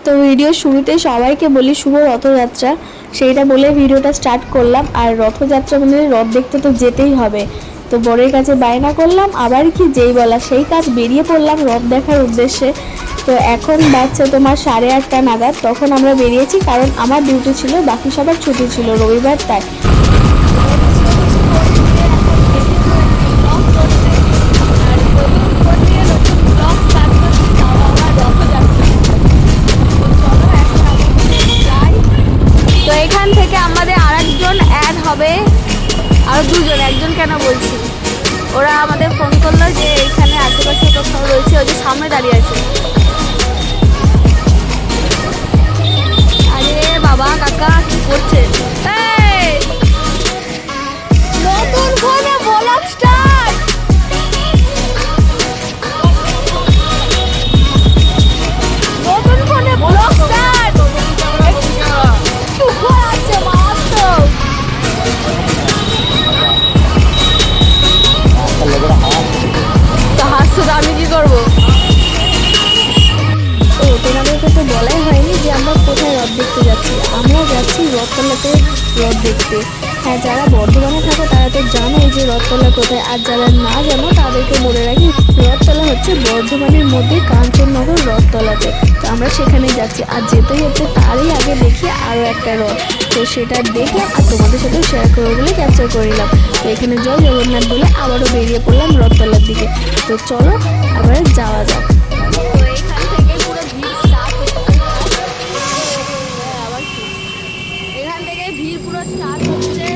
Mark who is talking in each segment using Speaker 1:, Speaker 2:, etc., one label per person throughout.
Speaker 1: তো ভিডিও শুরুতে সবাইকে বলি শুভ রথযাত্রা, সেইটা বলে ভিডিওটা স্টার্ট করলাম। আর রথযাত্রা মানে রথ দেখতে তো যেতেই হবে, তো বরের কাছে বায়না করলাম, আবার কি যেই বলা সেই কাজ, বেরিয়ে পড়লাম রথ দেখার উদ্দেশ্যে। তো এখন বাজছে তোমার 8:30 নাগাদ, তখন আমরা বেরিয়েছি, কারণ আমার ডিউটি ছিল, বাকি সবার ছুটি ছিল রবিবার, তাই। তো এখান থেকে আমাদের আরেকজন অ্যাড হবে, আরো দুজন, একজন কেন বলছি, ওরা আমাদের ফোন করলো যে এখানে আশেপাশে কোথাও রয়েছে, ওই যে সামনে দাঁড়িয়ে আছে। আরে বাবা কাকা কি করছে? নতুন ফোনে ব্লগ স্টার্ট, নতুন ফোনে ব্লগ স্টার্ট। তো হাসছো তো আমি কি করবো? ও তোমাদেরকে তো বলাই হয়নি যে আমরা কোথায় রথ দেখতে যাচ্ছি। আমরা যাচ্ছি রথতলাতে রথ দেখতে। হ্যাঁ, যারা বর্ধমানে থাকে তারা তো জানোই যে রথতলা কোথায়, আর যারা না জানো তাদেরকে বলে রাখি, রথতলা হচ্ছে বর্ধমানের মধ্যে কাঞ্চননগর রথতলাতে। তো আমরা সেখানে যাচ্ছি, আর যেতেই হচ্ছে তারই আগে দেখি আরও একটা রথ, তো সেটা দেখে আর তোমাদের সাথে শেয়ার করবো বলে ক্যাপচার করে নিলাম। তো এখানে জয় জগন্নাথ বলে আবারও বেরিয়ে পড়লাম রথতলার দিকে। তো চলো আবার যাওয়া যাক। ভিড় পুরো স্টার্ট হচ্ছে,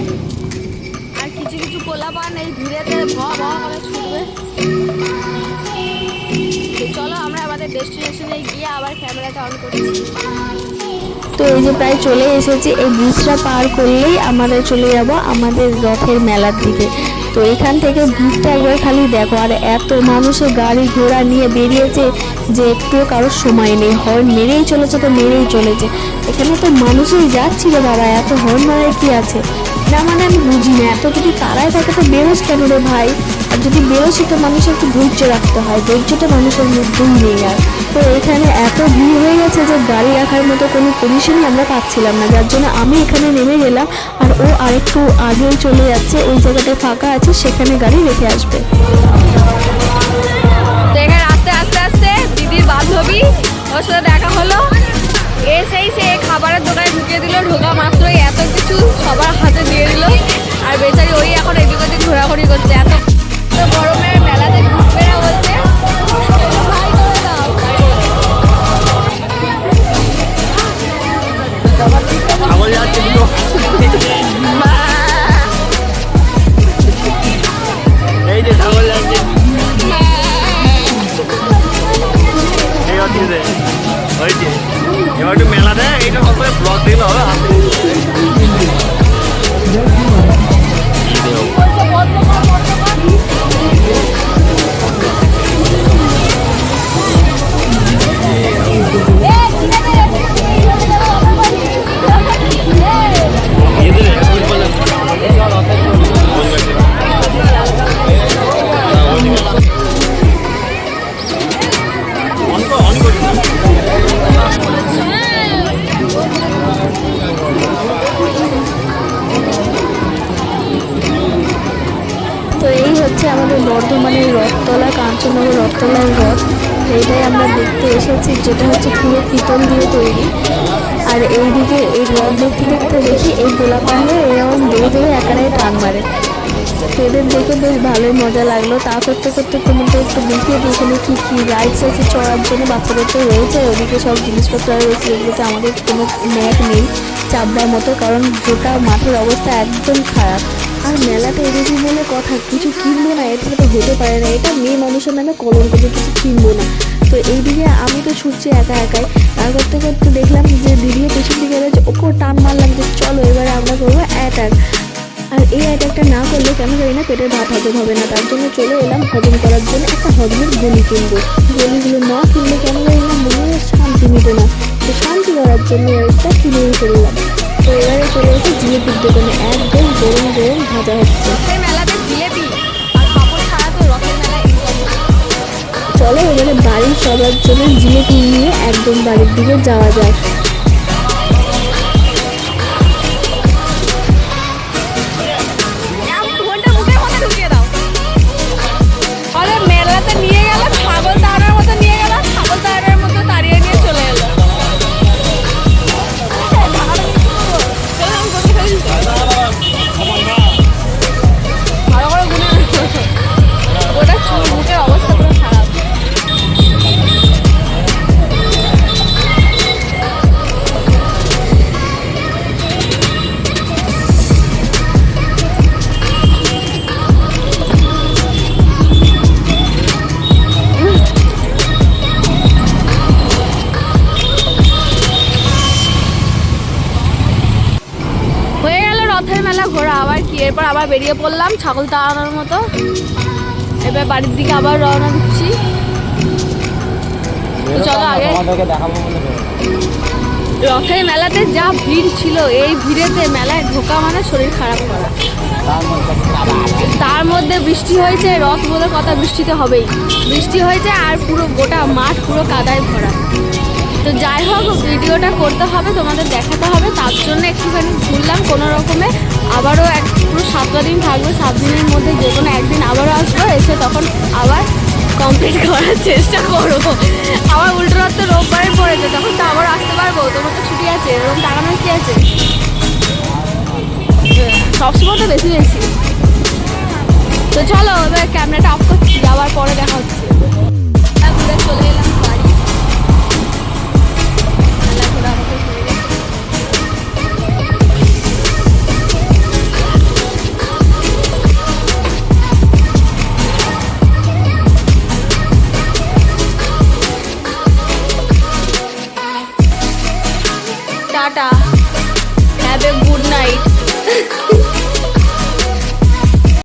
Speaker 1: আর কিছু কিছু পোলাপান এই ভিড়েতে করে ছুটবে। তো চলো আমরা আমাদের ডেস্টিনেশনে গিয়ে আবার ক্যামেরাটা অন করছি। তো এই যে প্রায় চলে এসেছি, এই ব্রিজটা পার করলেই আমরা চলে যাব আমাদের রথের মেলার দিকে। তো এখান থেকে ভিড়টা একবার খালি দেখো, আর এত মানুষের গাড়ি ঘোড়া নিয়ে বেরিয়েছে যে একটুও কারোর সময় নেই, হর্ন মেরেই চলেছে তো মেরেই চলেছে। এখানে তো মানুষই যাচ্ছিল বাবা, এত হর্ন মারার কি আছে? না মানে আমি বুঝি না, এত যদি তারায় থাকে তো বেরোস কেন রে ভাই? আর যদি বেরোসি তো মানুষের একটু ধৈর্য রাখতে হয়, ধৈর্যটা মানুষের মধ্যেই নেই। আর তো এখানে এত ভিড় হয়ে গেছে যে গাড়ি রাখার মতো কোনো পজিশনই আমরা পাচ্ছিলাম না, যার জন্য আমি এখানে নেমে গেলাম, আর ও আরেকটু আগেই চলে যাচ্ছে, ওই জায়গাটায় ফাঁকা আছে, সেখানে গাড়ি রেখে আসবে। তো এখানে আস্তে আস্তে আস্তে দিদির বান্ধবী, ওর সাথে দেখা হলো, এসেই সে খাবারের দোকানে ঢুকিয়ে দিল, ঢোকা মাত্রই এত কিছু সবার হাতে দিয়ে দিল, আর বেচারি ওই এখন এদিক ওদিক ঘোরাঘুরি করছে। এত গরমের মেলাতে ঘুরবে না বলছে,
Speaker 2: এই যে ছাগল যাচ্ছে, ওই যে এবার একটু মেলা দেয়, এইটা সবাই ব্লগ দিলে হবে।
Speaker 1: তো এই হচ্ছে আমাদের বর্ধমানের রথতলা, কাঞ্চননগর রথতলার রথ, এইটাই আমরা দেখতে এসেছি, যেটা হচ্ছে পুরো পিতল দিয়ে তৈরি। আর এইদিকে এই রথ দেখতে দেখতে দেখি এই গোলাপানে এরকম ধরে ধরে একারাই টান মারে, এদের দেখে বেশ ভালোই মজা লাগলো। তা করতে করতে তোমাদের একটু দেখিয়ে দিই এখানে কী কী রাইডস আছে চড়ার জন্য, বাচ্চাদের তো রয়েছে, ওদিকে সব জিনিসপত্র রয়েছে, এগুলোতে আমাদের কোনো ম্যাট নেই চাপবার মতো, কারণ গোটা মাঠের অবস্থা একদম খারাপ। আর মেলাতে এদিকে বলে কথা, কিছু কিনবো না এর থেকে তো হতে পারে না, এটা মেয়ে মানুষের নামে কলঙ্ক যে কিছু কিনবো না। তো এইদিকে আমি তো ছুটছি একা একাই, তা করতে করতে দেখলাম যে দিদিও পেছন দিকে রয়েছে, ওকেও টান মারলাম যে চলো এবারে আমরা করবো অ্যাটাক। আর এই অ্যাটাকটা না করলে কেন জানি না পেটের ভাত হজম হবে না, তার জন্য চলে এলাম হজম করার জন্য একটা হজমের গলি কিনবো। গলিগুলো না কিনলে কেন জানি না মনে হয় শান্তি নিতে না, তো শান্তি করার জন্য একটা কিনেই ফেললাম। তো এবারে চলে এসে জিলেপির দোকানে, একদম গরম গরম ভাজা হচ্ছে। মেলাতে জিলেপি আর পাপড় ছাড়া তো রথের মেলায়। চলো এবারে বাড়ির সবার জন্য জিলেট নিয়ে একদম বাড়ির দিকে যাওয়া যায়।
Speaker 3: মেলাতে নিয়ে গেল ছাগল দাঁড়ানোর মতো নিয়ে গেল, ছাগল দাঁড়ানোর মতো তাড়িয়ে নিয়ে চলে এলো। ওটা চুল মুখের অবস্থা পুরো খারাপ। হয়ে গেল রথের মেলা ঘোরা, আবার কি এরপর আবার বেরিয়ে পড়লাম ছাগল তাড়ানোর মতো। এবার বাড়ির দিকে আবার রওনা দিচ্ছি। তো চলো আগে রথের মেলাতে যা ভিড় ছিল, এই ভিড়েতে মেলায় ঢোকা মানে শরীর খারাপ করা। তার মধ্যে বৃষ্টি হয়েছে, রথ বলে কথা, বৃষ্টিতে হবেই। বৃষ্টি হয়েছে আর পুরো গোটা মাঠ পুরো কাদায় ভরা। তো যাই হোক, ভিডিওটা করতে হবে, তোমাদের দেখাতে হবে, তার জন্য একটুখানি ঘুরলাম কোনো রকমে। আবারও পুরো 7টা দিন থাকবে, 7 দিনের মধ্যে যে কোনো একদিন আবারও আসবো, এসে তখন আবার কমপ্লিট করার চেষ্টা করবো। আবার উল্টো রাত তো রোববারে পড়েছে, তখন তো আবার আসতে পারবো, তোমার তো ছুটি আছে, এরকম টাকানোর কি আছে, সবসময় তো বেশি বেশি। তো চলো এবার ক্যামেরাটা অফ করছি, যাওয়ার পরে দেখা হচ্ছে। ঘুরে চলে এলাম বাড়ি। মেলা ঘোরা আমাকে হয়ে গেছে। Tata, have a good night.